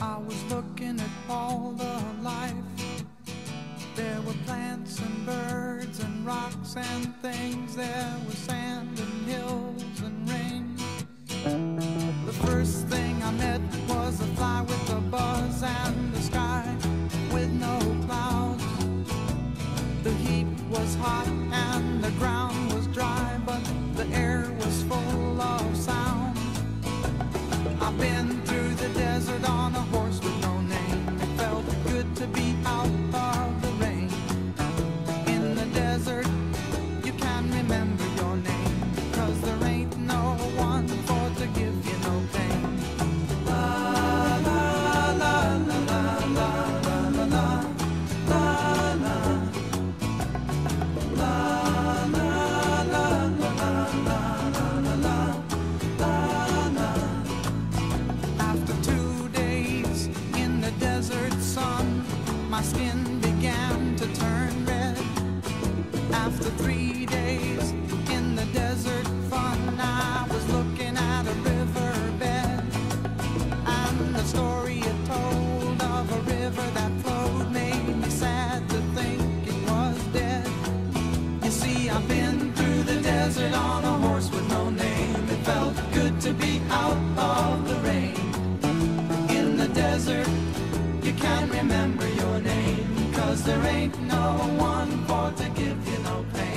I was looking at all the life. There were plants and birds and rocks and things. There was sand and hills and rain. The first thing I met was a fly with a buzz and the sky with no clouds. The heat was hot and the ground was dry, but the air was full of sound. I've been through the desert on a horse with no name. It felt good to be out of the rain. In the desert, you can remember your name, 'cause there ain't no one for to give you no pain. La la la la la la la la la la la la la la la la. After 2 days in the desert sun, my skin began to turn red. After 3 days in the desert fun, I was looking at a riverbed, and the story it told of a river that flowed made me sad to think it was dead. You see, I've been through the desert on a horse with no name. It felt good to be out of the rain. In the desert, you can't remember your name, 'cause there ain't no one for to give you no pain.